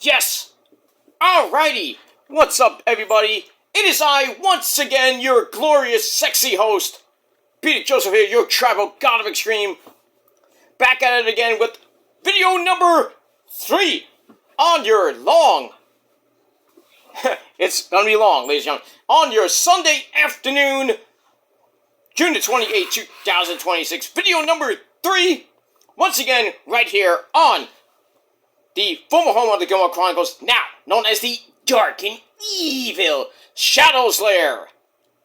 Yes! Alrighty! What's up, everybody? It is I, once again, your glorious, sexy host, Peter Joseph here, your tribal god of extreme. Back at it again with video number 3 on your long... it's gonna be long, ladies and gentlemen. On your Sunday afternoon, June the 28th, 2026. Video number 3, once again, right here on the former home of the Gilmore Chronicles, now known as the Dark and Evil Shadows Lair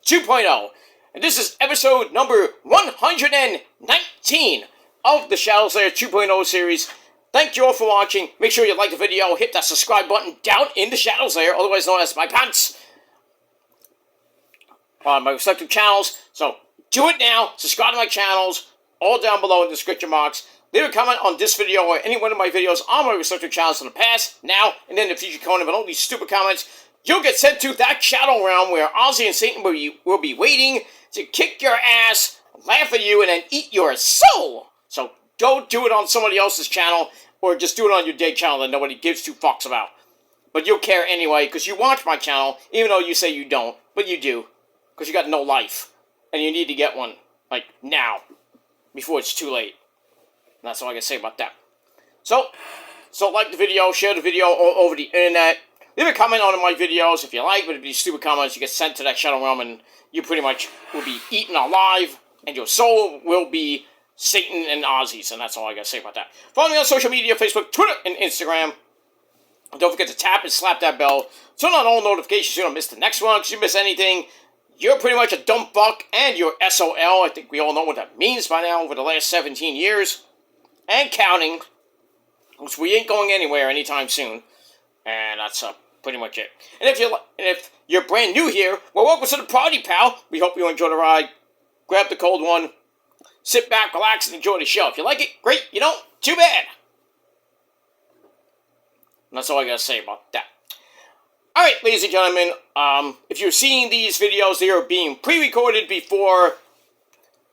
2.0. And this is episode number 119 of the Shadows Lair 2.0 series. Thank you all for watching. Make sure you like the video, hit that subscribe button down in the Shadows Lair, otherwise known as my pants, on my respective channels. So do it now. Subscribe to my channels, all down below in the description box. Leave a comment on this video or any one of my videos on my respective channels in the past, now, and in the future Conan, but all these stupid comments. You'll get sent to that shadow realm where Ozzy and Satan will be waiting to kick your ass, laugh at you, and then eat your soul. So don't do it on somebody else's channel, or just do it on your day channel that nobody gives two fucks about. But you'll care anyway, because you watch my channel, even though you say you don't, but you do, because you got no life, and you need to get one, like, now, before it's too late. And that's all I can say about that. So like the video, share the video all over the internet. Leave a comment on my videos if you like, but if you stupid comments, you get sent to that shadow realm, and you pretty much will be eaten alive, and your soul will be Satan and Ozzy's, and that's all I gotta say about that. Follow me on social media, Facebook, Twitter, and Instagram. And don't forget to tap and slap that bell. Turn on all notifications so you don't miss the next one, because if you miss anything, you're pretty much a dumb fuck, and you're SOL. I think we all know what that means by now over the last 17 years. And counting, which we ain't going anywhere anytime soon. And that's pretty much it. And if you're brand new here, well, welcome to the party, pal. We hope you enjoy the ride. Grab the cold one. Sit back, relax, and enjoy the show. If you like it, great. You don't, too bad. And that's all I gotta say about that. Alright, ladies and gentlemen, if you're seeing these videos, they are being pre-recorded before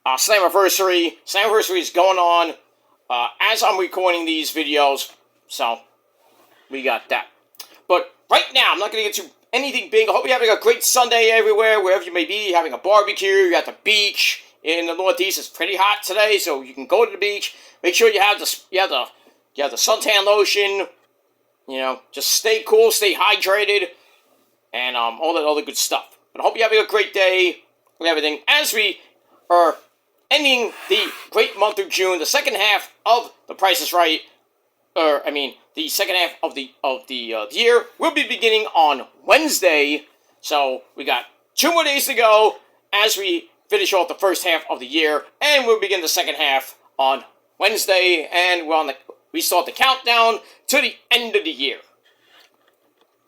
Slammiversary. Slammiversary is going on as I'm recording these videos, so we got that. But right now, I'm not going to get to anything big. I hope you're having a great Sunday everywhere, wherever you may be, having a barbecue, you're at the beach. In the Northeast, it's pretty hot today, so you can go to the beach. Make sure you have the suntan lotion. You know, just stay cool, stay hydrated, and all that other good stuff. But I hope you're having a great day with everything as we are ending the great month of June, the second half of The Price is Right, the second half of the year will be beginning on Wednesday. So we got 2 more days to go as we finish off the first half of the year, and we'll begin the second half on Wednesday, and we start the countdown to the end of the year.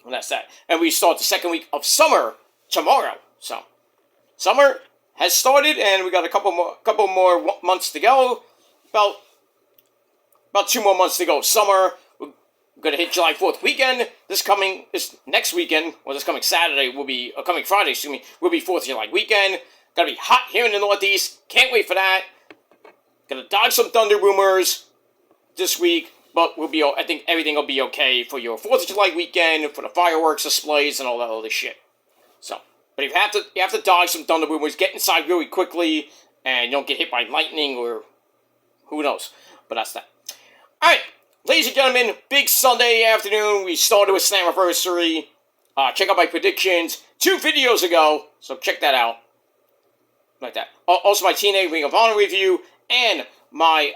And that's that. And we start the second week of summer tomorrow. So summer has started, and we got a couple more months to go. About 2 more months to go. Summer, we're gonna hit July 4th weekend. This next weekend, or this coming Saturday coming Friday, will be 4th of July weekend. Gonna be hot here in the Northeast. Can't wait for that. Gonna dodge some thunder rumors this week, but I think everything will be okay for your 4th of July weekend, for the fireworks displays and all that other shit. So. But you have to dodge some thunder boomers, get inside really quickly, and you don't get hit by lightning or who knows. But that's that. Alright, ladies and gentlemen, big Sunday afternoon. We started with Slammiversary. Check out my predictions 2 videos ago, so check that out. Like that. Also my TNA Ring of Honor review and my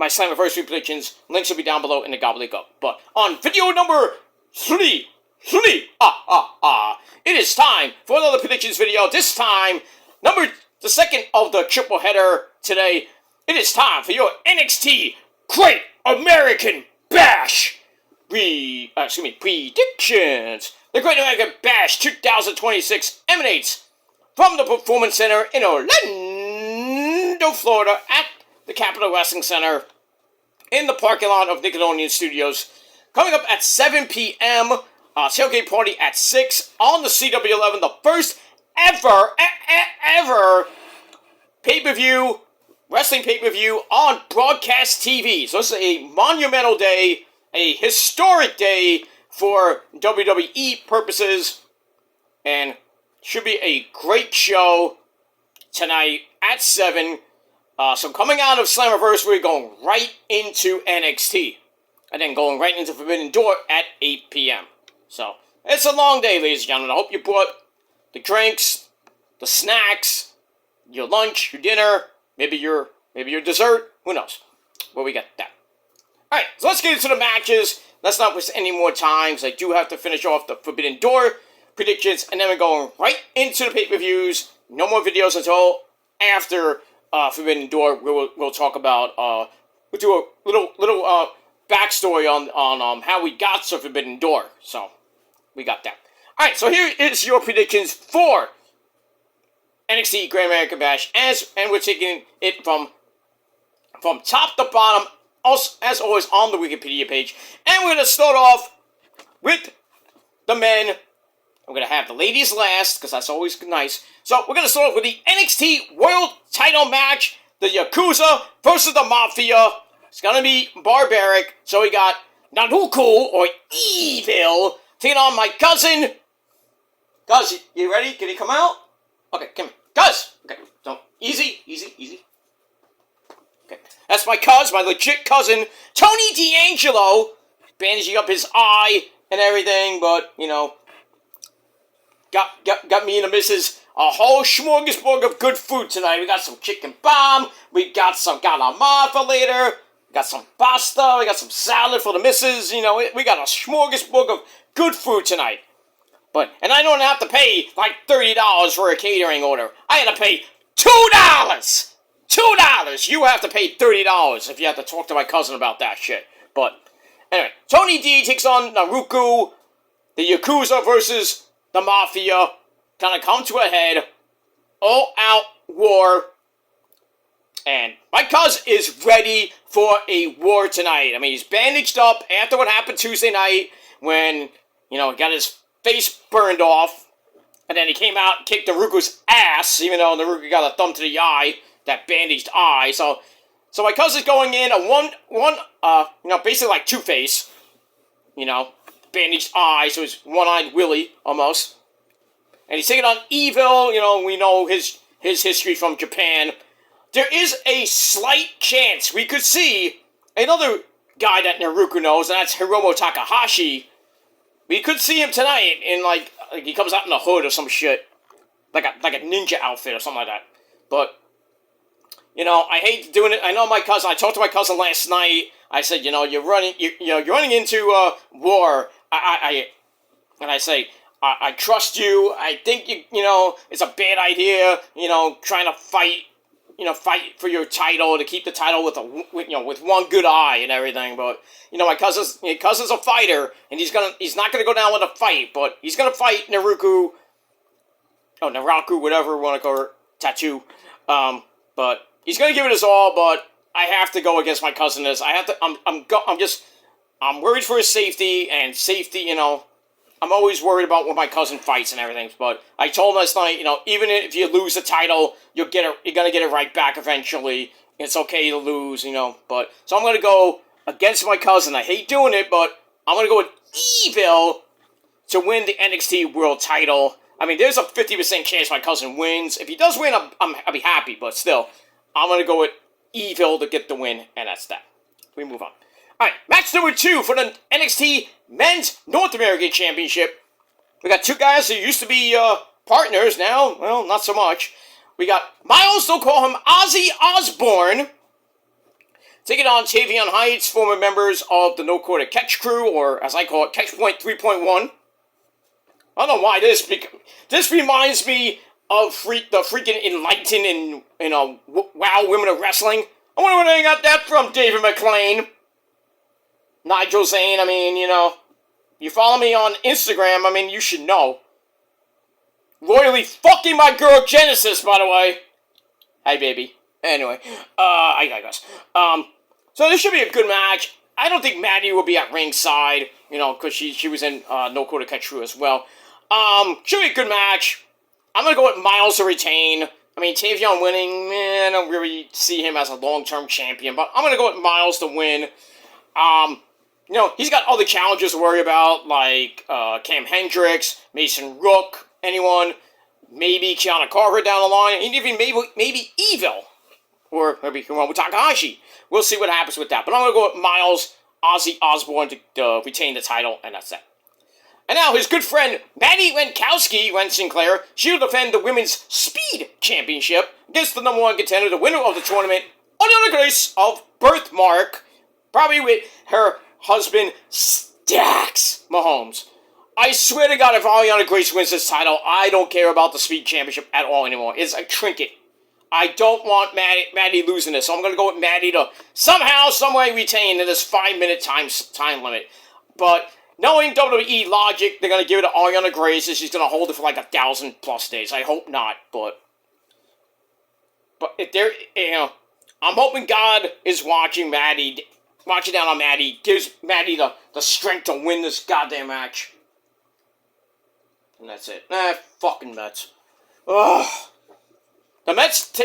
Slammiversary predictions. Links will be down below in the gobbledygook. But on video number 3, it is time for another predictions video. This time, the second of the triple header today. It is time for your NXT Great American Bash predictions. The Great American Bash 2026 emanates from the Performance Center in Orlando, Florida, at the Capitol Wrestling Center in the parking lot of Nickelodeon Studios. Coming up at 7 p.m., tailgate party at 6 on the CW11, the first ever wrestling pay-per-view on broadcast TV. So this is a monumental day a historic day for WWE purposes, and should be a great show tonight at 7. So coming out of Slammiversary, we're going right into NXT. And then going right into Forbidden Door at 8 p.m. So, it's a long day, ladies and gentlemen. I hope you brought the drinks, the snacks, your lunch, your dinner, maybe your dessert. Who knows? Well, we got that. Alright, so let's get into the matches. Let's not waste any more time, because I do have to finish off the Forbidden Door predictions, and then we're going right into the pay-per-views. No more videos until after Forbidden Door. We'll talk about, we'll do a little backstory on how we got to Forbidden Door. So, we got that. Alright, so here is your predictions for NXT Great American Bash, and we're taking it from top to bottom, as always, on the Wikipedia page. And we're going to start off with the men. I'm going to have the ladies last, because that's always nice. So, we're going to start off with the NXT World Title match. The Yakuza versus the Mafia. It's going to be barbaric. So, we got Naruku, or Evil, taking on my cousin. Cuz, you ready? Can he come out? Okay, come here. Cuz! Okay, don't. Easy. Okay, that's my legit cousin, Tony D'Angelo, bandaging up his eye and everything, but, you know, got me and the missus a whole smorgasbord of good food tonight. We got some chicken bomb, we got some calamari for later, we got some pasta, we got some salad for the missus, you know, we got a smorgasbord of good food tonight. And I don't have to pay like $30 for a catering order. I had to pay $2! $2! You have to pay $30 if you have to talk to my cousin about that shit. But, anyway, Tony D takes on Naruku, the Yakuza versus the Mafia. Kind of come to a head. All-out war. And my cousin is ready for a war tonight. I mean, he's bandaged up after what happened Tuesday night when, you know, he got his face burned off. And then he came out and kicked Naruku's ass, even though Naruku got a thumb to the eye, that bandaged eye. So my cousin's going in a basically like Two-Face, you know, bandaged eye, so he's one-eyed Willie, almost. And he's taking on Evil, you know, we know his history from Japan. There is a slight chance we could see another guy that Naruku knows, and that's Hiromu Takahashi. We could see him tonight in, like he comes out in a hood or some shit. Like a ninja outfit or something like that. But, you know, I hate doing it. I know my cousin, I talked to my cousin last night. I said, you know, you're running into war. And I say, I trust you. I think you know, it's a bad idea, you know, trying to fight for your title, to keep the title with one good eye and everything. But, you know, my cousin's a fighter, and he's not gonna go down with a fight, but he's gonna fight Naraku, whatever you want to call her, tattoo. But he's gonna give it his all. But I have to go against my cousin. I'm worried for his safety, and safety, you know, I'm always worried about when my cousin fights and everything. But I told him last night, you know, even if you lose the title, you're gonna get it right back eventually. It's okay to lose, you know. But so I'm gonna go against my cousin. I hate doing it, but I'm gonna go with Evil to win the NXT World Title. I mean, there's a 50% chance my cousin wins. If he does win, I'll be happy. But still, I'm gonna go with Evil to get the win, and that's that. We move on. Alright, match number 2 for the NXT Men's North American Championship. We got two guys who used to be partners now. Well, not so much. We got Miles, they'll call him Ozzy Osbourne, taking on Tavion Heights, former members of the No Quarter Catch Crew, or as I call it, Catch Point 3.1. I don't know why this reminds me of the freaking Enlightened and Wow Women of Wrestling. I wonder where they got that from, David McLean. Nigel Zane, I mean, you know, you follow me on Instagram, I mean, you should know. Royally fucking my girl Genesis, by the way. Hi, baby. Anyway, I digress. So this should be a good match. I don't think Maddie will be at ringside, you know, because she was in No Quarter Catch Crew as well. Should be a good match. I'm going to go with Miles to retain. I mean, Tavion winning, I don't really see him as a long-term champion, but I'm going to go with Miles to win. he's got other challenges to worry about, like Cam Hendricks, Mason Rook, anyone, maybe Keanu Carter down the line, and even maybe Evil, or maybe Hiromu Takahashi. We'll see what happens with that. But I'm going to go with Miles Ozzy Osbourne to retain the title, and that's it. And now his good friend Maddie Lenkowski, Len Sinclair, she'll defend the Women's Speed Championship against the number 1 contender, the winner of the tournament, under the grace of Birthmark, probably with her husband Stax Mahomes. I swear to God, if Ariana Grace wins this title, I don't care about the Speed Championship at all anymore. It's a trinket. I don't want Maddie losing this, so I'm going to go with Maddie to somehow, someway retain in this 5-minute time limit. But knowing WWE logic, they're going to give it to Ariana Grace, and she's going to hold it for like 1,000+ days. I hope not, but if they're, I'm hoping God is watching down on Maddie, gives Maddie the strength to win this goddamn match. And that's it. Fucking Mets. Ugh. The Mets,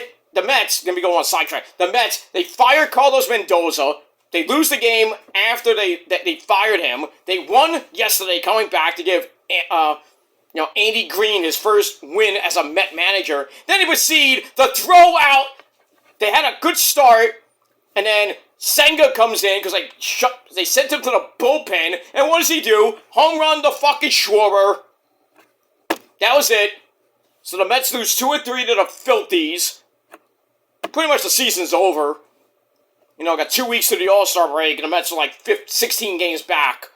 let me go on a sidetrack. The Mets, they fire Carlos Mendoza. They lose the game after they fired him. They won yesterday, coming back to give Andy Green his first win as a Met manager. Then they proceed to throw out. They had a good start, and then Senga comes in because they sent him to the bullpen. And what does he do? Home run the fucking Schwarber. That was it. So the Mets lose 2 or 3 to the Filthies. Pretty much the season's over. Got 2 weeks to the All-Star break, and the Mets are like 16 games back.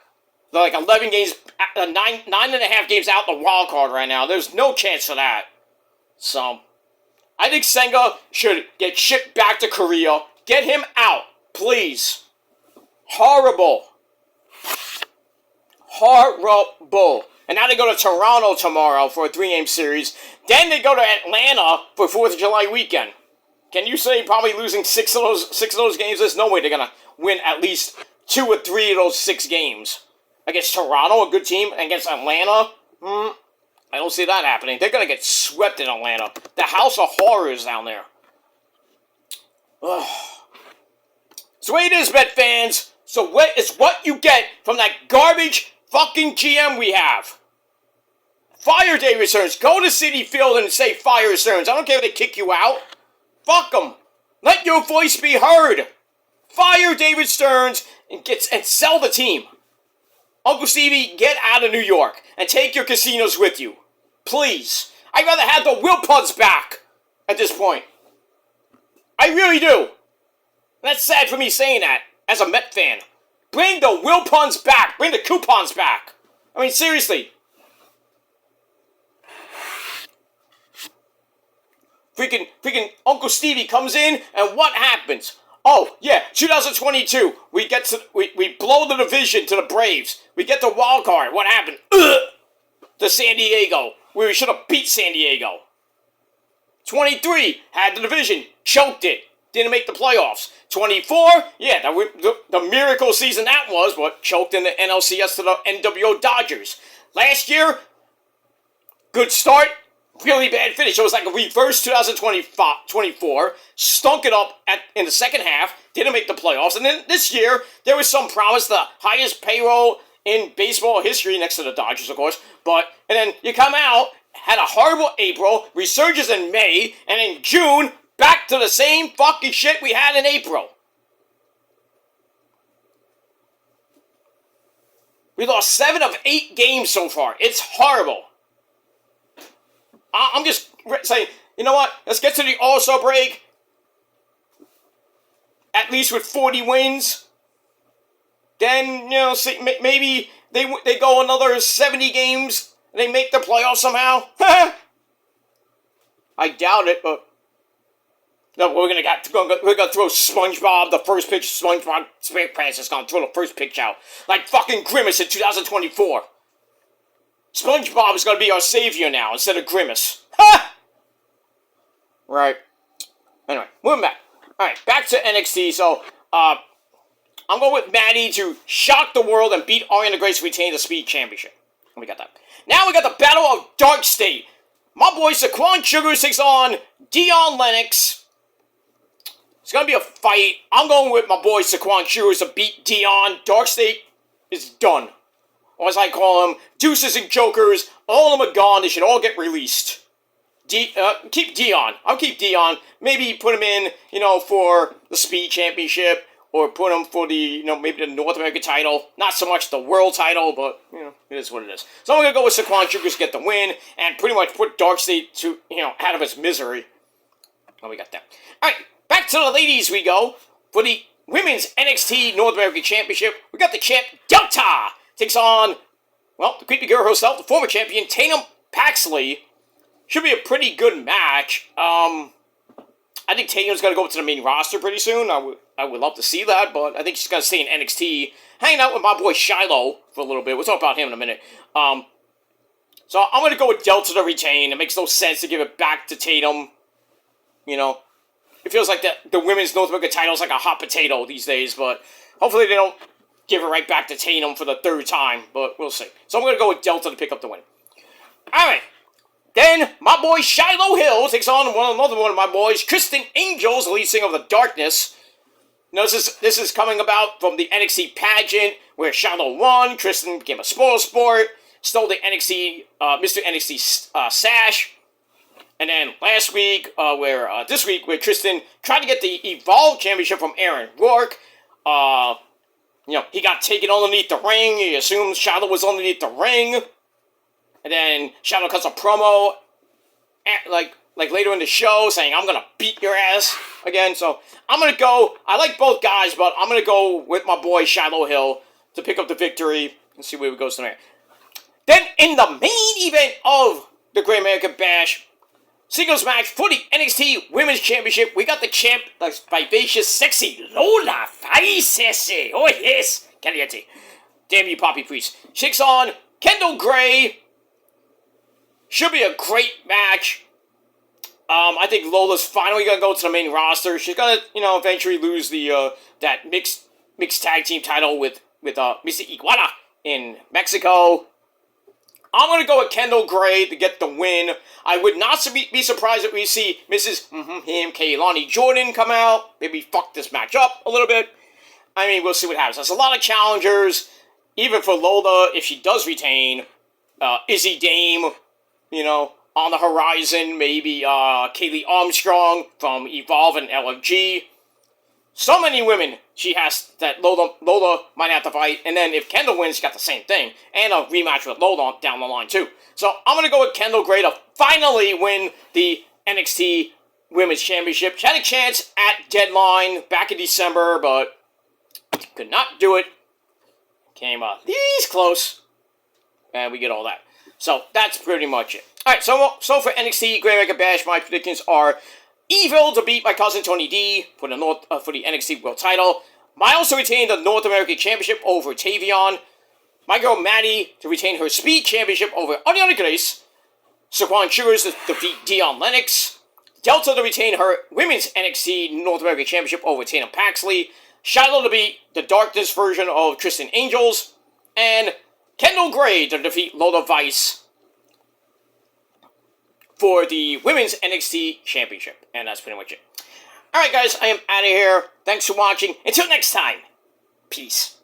They're like 11 games, 9.5 games out the wild card right now. There's no chance for that. So, I think Senga should get shipped back to Korea. Get him out, please. Horrible. And now they go to Toronto tomorrow for a 3-game series. Then they go to Atlanta for 4th of July weekend. Can you say probably losing 6 of those games? There's no way they're going to win at least 2 or 3 of those 6 games. Against Toronto, a good team, and against Atlanta, I don't see that happening. They're going to get swept in Atlanta. The House of Horrors down there. Ugh. So what it is, Met fans. So what is what you get from that garbage fucking GM we have? Fire David Stearns. Go to Citi Field and say fire Stearns. I don't care if they kick you out. Fuck them. Let your voice be heard. Fire David Stearns and sell the team. Uncle Stevie, get out of New York and take your casinos with you. Please. I'd rather have the Wilpuds back at this point. I really do. That's sad for me saying that as a Met fan. Bring the Wilpuds back. Bring the coupons back. I mean, seriously. Freaking Uncle Stevie comes in, and what happens? Oh, yeah, 2022. We blow the division to the Braves. We get the wild card. What happened? To San Diego. We should have beat San Diego. 23, had the division. Choked it. Didn't make the playoffs. 24, yeah, the miracle season that was, but choked in the NLCS to the NWO Dodgers. Last year, good start. Really bad finish. It was like a reverse 2024. Stunk it up in the second half. Didn't make the playoffs. And then this year, there was some promise. The highest payroll in baseball history, next to the Dodgers, of course. And then you come out, had a horrible April, resurges in May, and in June, back to the same fucking shit we had in April. We lost 7 of 8 games so far. It's horrible. I'm just saying, you know what? Let's get to the All-Star break. At least with 40 wins. Then, see, maybe they go another 70 games and they make the playoffs somehow. I doubt it, but no, we're gonna throw SpongeBob the first pitch. SpongeBob SquarePants is gonna throw the first pitch out like fucking Grimace in 2024. SpongeBob is going to be our savior now instead of Grimace. Ha! Right. Anyway, moving back. Alright, back to NXT. So, I'm going with Maddie to shock the world and beat Ariana Grace to retain the Speed Championship. We got that. Now we got the Battle of Dark State. My boy Saquon Sugar takes on Dion Lennox. It's going to be a fight. I'm going with my boy Saquon Sugar to beat Dion. Dark State is done. Or as I call them, deuces and jokers. All of them are gone. They should all get released. Keep Dion. I'll keep Dion. Maybe put him in, for the Speed Championship, or put him for the, maybe the North American title. Not so much the world title, but, it is what it is. So I'm going to go with Saquon Sugar to get the win, and pretty much put Dark State to, out of its misery. Oh, we got that. Alright, back to the ladies we go. For the Women's NXT North American Championship, we got the champ, Delta, takes on, the creepy girl herself, the former champion, Tatum Paxley. Should be a pretty good match. I think Tatum's going to go up to the main roster pretty soon. I would love to see that, but I think she's going to stay in NXT, hanging out with my boy Shiloh for a little bit. We'll talk about him in a minute. So I'm going to go with Delta to retain. It makes no sense to give it back to Tatum. It feels like the women's North American title is like a hot potato these days, but hopefully they don't give it right back to Tatum for the third time, but we'll see. So I'm going to go with Delta to pick up the win. Alright. Then, my boy Shiloh Hill takes on another one of my boys, Kristen Angels, the lead singer of The Darkness. Now, this is coming about from the NXT pageant, where Shiloh won, Kristen became a spoil sport, stole the NXT, Mr. NXT sash, and then this week, where Kristen tried to get the Evolve Championship from Aaron Rourke. He got taken underneath the ring, he assumed Shiloh was underneath the ring. And then Shiloh cuts a promo, like later in the show, saying, I'm going to beat your ass again. So I'm going to go, I like both guys, but I'm going to go with my boy Shiloh Hill to pick up the victory and see where it goes from there. Then in the main event of the Great American Bash, singles match for the NXT Women's Championship, we got the champ, the vivacious, sexy Lola Faisese. Oh yes, caliente. Damn you, Poppy Priest. She takes on Kendall Gray. Should be a great match. I think Lola's finally gonna go to the main roster. She's gonna, eventually lose the that mixed tag team title with Mr. Iguana in Mexico. I'm gonna go with Kendall Gray to get the win. I would not be surprised if we see Mrs. Kaylani Jordan come out. Maybe fuck this match up a little bit. I mean, we'll see what happens. There's a lot of challengers, even for Lola if she does retain. Izzy Dame. On the horizon, maybe Kaylee Armstrong from Evolve and LFG. So many women she has that Lola might have to fight. And then if Kendall wins, she got the same thing. And a rematch with Lola down the line, too. So I'm going to go with Kendall Gray to finally win the NXT Women's Championship. She had a chance at Deadline back in December, but could not do it. Came these close. And we get all that. So, that's pretty much it. Alright, so for NXT Great American Bash, my predictions are Evil to beat my cousin Tony D for the NXT World title. Miles to retain the North American Championship over Tavion. My girl Maddie to retain her Speed Championship over Ariana Grace. Saquon Sugar to defeat Dion Lennox. Delta to retain her Women's NXT North American Championship over Tatum Paxley. Shiloh to beat the Darkness version of Kristen Angels. And Kendall Gray to defeat Lola Vice for the Women's NXT Championship. And that's pretty much it. Alright guys, I am out of here. Thanks for watching. Until next time, peace.